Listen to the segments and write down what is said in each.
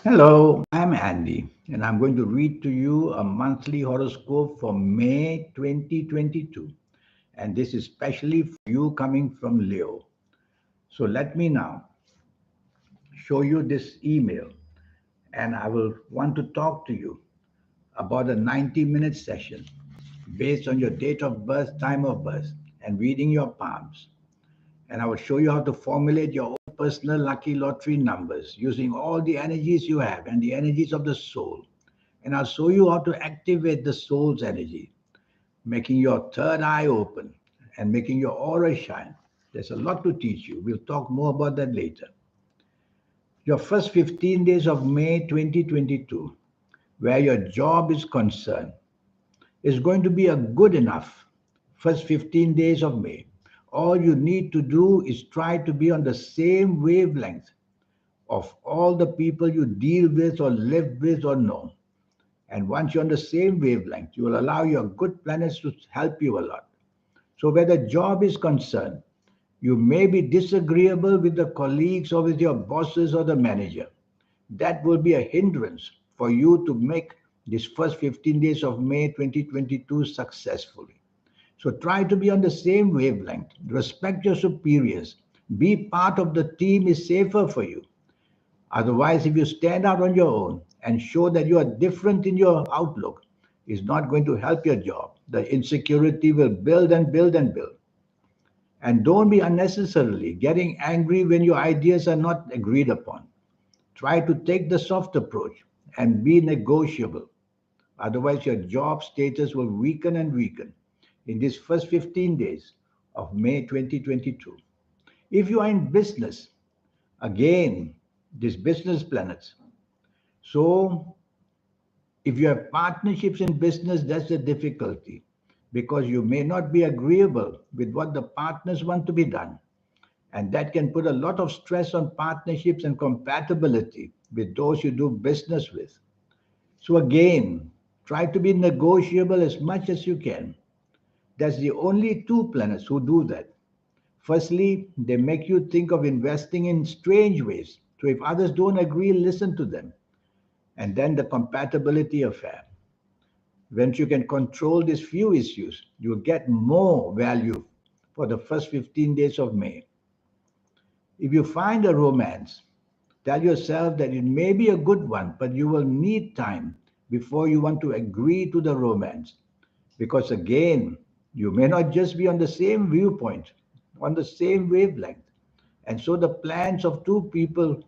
Hello, I'm Andy, and I'm going to read to you a monthly horoscope for May 2022. And this is especially for you coming from Leo. So let me now show you this email, and I will want to talk to you about a 90-minute session based on your date of birth, time of birth, and reading your palms. And I will show you how to formulate your own personal lucky lottery numbers using all the energies you have and the energies of the soul. And I'll show you how to activate the soul's energy, making your third eye open and making your aura shine. There's a lot to teach you. We'll talk more about that later. Your first 15 days of May 2022, where your job is concerned, is going to be a good enough first 15 days of May. All you need to do is try to be on the same wavelength of all the people you deal with or live with or know. And once you're on the same wavelength, you will allow your good planets to help you a lot. So, where the job is concerned, you may be disagreeable with the colleagues or with your bosses or the manager. That will be a hindrance for you to make this first 15 days of May 2022 successfully. So, try to be on the same wavelength, respect your superiors, be part of the team is safer for you. Otherwise, if you stand out on your own and show that you are different in your outlook, it's not going to help your job. The insecurity will build and build and build. And don't be unnecessarily getting angry when your ideas are not agreed upon. Try to take the soft approach and be negotiable. Otherwise, your job status will weaken and weaken in these first 15 days of May 2022. If you are in business, again, these business planets. So, if you have partnerships in business, that's the difficulty because you may not be agreeable with what the partners want to be done. And that can put a lot of stress on partnerships and compatibility with those you do business with. So, again, try to be negotiable as much as you can. That's the only two planets who do that. Firstly, they make you think of investing in strange ways. So, if others don't agree, listen to them. And then the compatibility affair. Once you can control these few issues, you'll get more value for the first 15 days of May. If you find a romance, tell yourself that it may be a good one, but you will need time before you want to agree to the romance. Because again, you may not just be on the same viewpoint, on the same wavelength. And so the plans of two people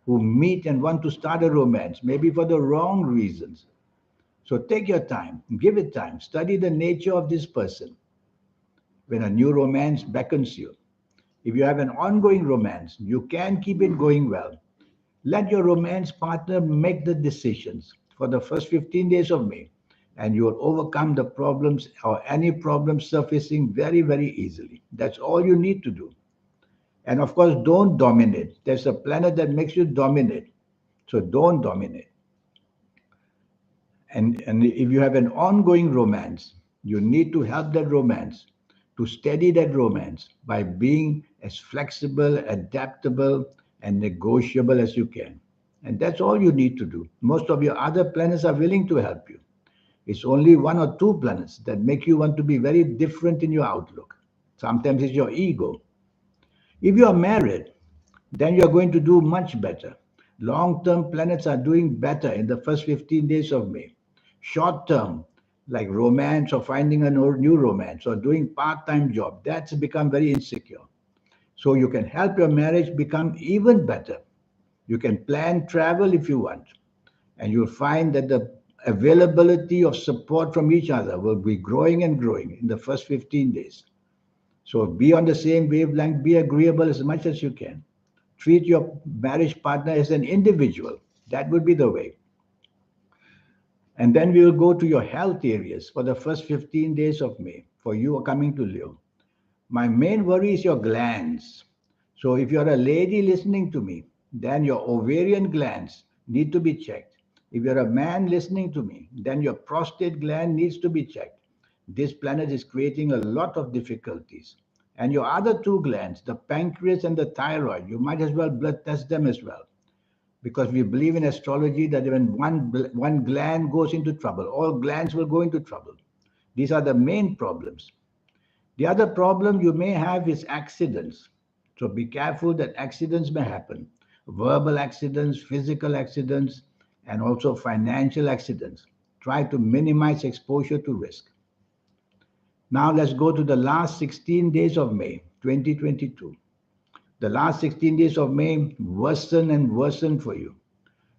who meet and want to start a romance, maybe for the wrong reasons. So take your time, give it time, study the nature of this person when a new romance beckons you. If you have an ongoing romance, you can keep it going well. Let your romance partner make the decisions for the first 15 days of May, and you will overcome the problems or any problems surfacing very, very easily. That's all you need to do. And of course, don't dominate. There's a planet that makes you dominate. So don't dominate. And if you have an ongoing romance, you need to help that romance, to steady that romance by being as flexible, adaptable, and negotiable as you can. And that's all you need to do. Most of your other planets are willing to help you. It's only one or two planets that make you want to be very different in your outlook. Sometimes it's your ego. If you are married, then you're going to do much better. Long term planets are doing better in the first 15 days of May. Short term, like romance or finding a new romance or doing part time job, that's become very insecure. So you can help your marriage become even better. You can plan travel if you want, and you'll find that the availability of support from each other will be growing and growing in the first 15 days. So be on the same wavelength, be agreeable as much as you can. Treat your marriage partner as an individual. That would be the way. And then we will go to your health areas for the first 15 days of May for you coming to Leo. My main worry is your glands. So if you're a lady listening to me, then your ovarian glands need to be checked. If you're a man listening to me, then your prostate gland needs to be checked. This planet is creating a lot of difficulties. And your other two glands, the pancreas and the thyroid, you might as well blood test them as well. because we believe in astrology that when one gland goes into trouble, all glands will go into trouble. These are the main problems. The other problem you may have is accidents. So be careful that accidents may happen. Verbal accidents, physical accidents, and also financial accidents. Try to minimize exposure to risk. Now let's go to the last 16 days of May 2022. The last 16 days of May worsen and worsen for you.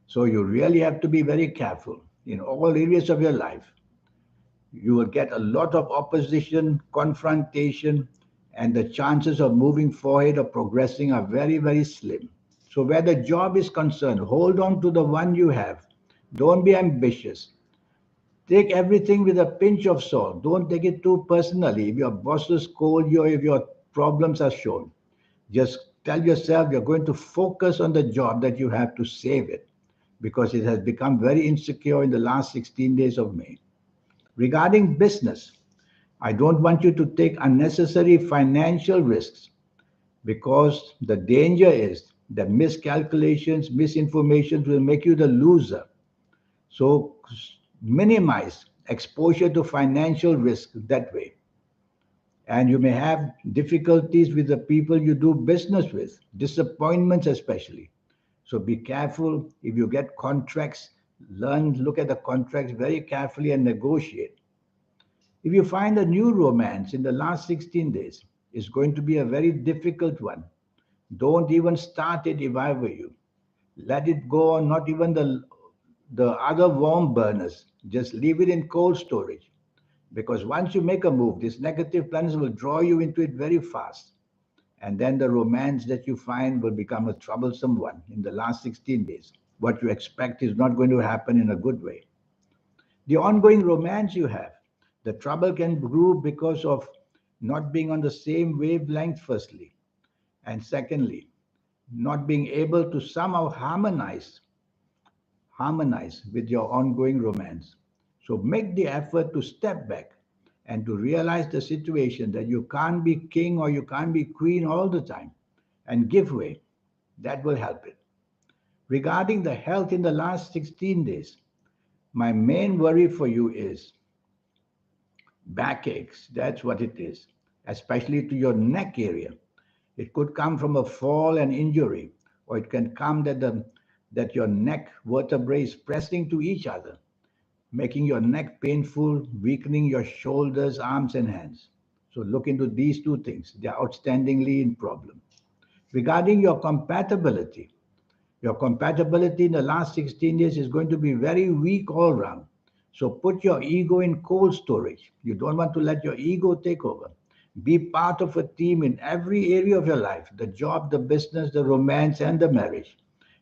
So you really have to be very careful in all areas of your life. You will get a lot of opposition, confrontation, and the chances of moving forward or progressing are very, very slim. So, where the job is concerned, hold on to the one you have. Don't be ambitious. Take everything with a pinch of salt. Don't take it too personally. If your bosses scold you, if your problems are shown, just tell yourself you're going to focus on the job that you have to save it because it has become very insecure in the last 16 days of May. Regarding business, I don't want you to take unnecessary financial risks because the danger is that miscalculations, misinformation will make you the loser. So minimize exposure to financial risk that way. And you may have difficulties with the people you do business with, disappointments especially. So be careful if you get contracts, look at the contracts very carefully and negotiate. If you find a new romance in the last 16 days, it's going to be a very difficult one. Don't even start it if I were you. Let it go on, not even the other warm burners. Just leave it in cold storage. Because once you make a move, these negative planets will draw you into it very fast. And then the romance that you find will become a troublesome one in the last 16 days. What you expect is not going to happen in a good way. The ongoing romance you have, the trouble can brew because of not being on the same wavelength, firstly. And secondly, not being able to somehow harmonize with your ongoing romance. So make the effort to step back and to realize the situation that you can't be king or you can't be queen all the time and give way. That will help it. Regarding the health in the last 16 days, my main worry for you is backaches. That's what it is, especially to your neck area. It could come from a fall and injury, or it can come that your neck vertebrae is pressing to each other, making your neck painful, weakening your shoulders, arms, and hands. So look into these two things. They are outstandingly in problem. Regarding your compatibility in the last 16 days is going to be very weak all round. So put your ego in cold storage. You don't want to let your ego take over. Be part of a team in every area of your life, the job, the business, the romance, and the marriage.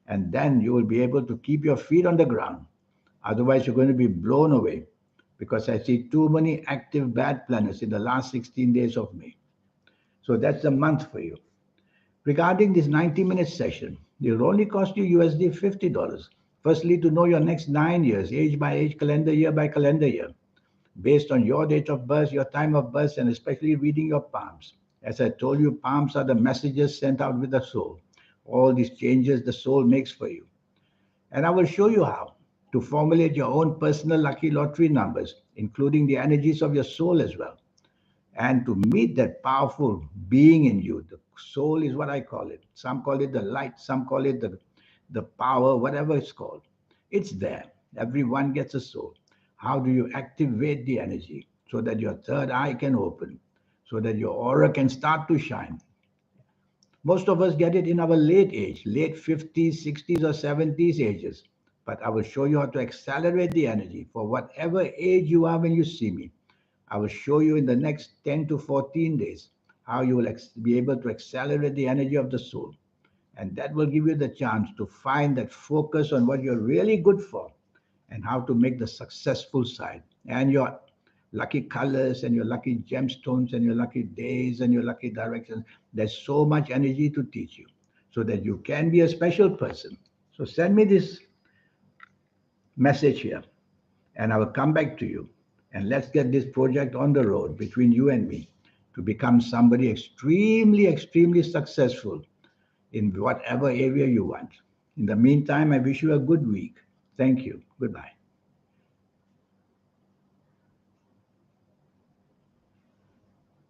And then you will be able to keep your feet on the ground. Otherwise, you're going to be blown away because I see too many active bad planets in the last 16 days of May. So that's the month for you. Regarding this 90-minute session, it will only cost you USD $50. Firstly, to know your next 9 years, age by age, calendar year by calendar year, based on your date of birth, your time of birth, and especially reading your palms. As I told you, palms are the messages sent out with the soul. All these changes the soul makes for you. And I will show you how to formulate your own personal lucky lottery numbers, including the energies of your soul as well. And to meet that powerful being in you, the soul is what I call it. Some call it the light, some call it the power, whatever it's called. It's there. Everyone gets a soul. How do you activate the energy so that your third eye can open, so that your aura can start to shine? Most of us get it in our late age, late 50s, 60s, or 70s ages. But I will show you how to accelerate the energy for whatever age you are when you see me. I will show you in the next 10 to 14 days how you will be able to accelerate the energy of the soul. And that will give you the chance to find that focus on what you're really good for and how to make the successful side. And your lucky colors and your lucky gemstones and your lucky days and your lucky directions. There's so much energy to teach you so that you can be a special person. So send me this message here and I will come back to you. And let's get this project on the road between you and me to become somebody extremely, extremely successful in whatever area you want. In the meantime, I wish you a good week. Thank you. Goodbye.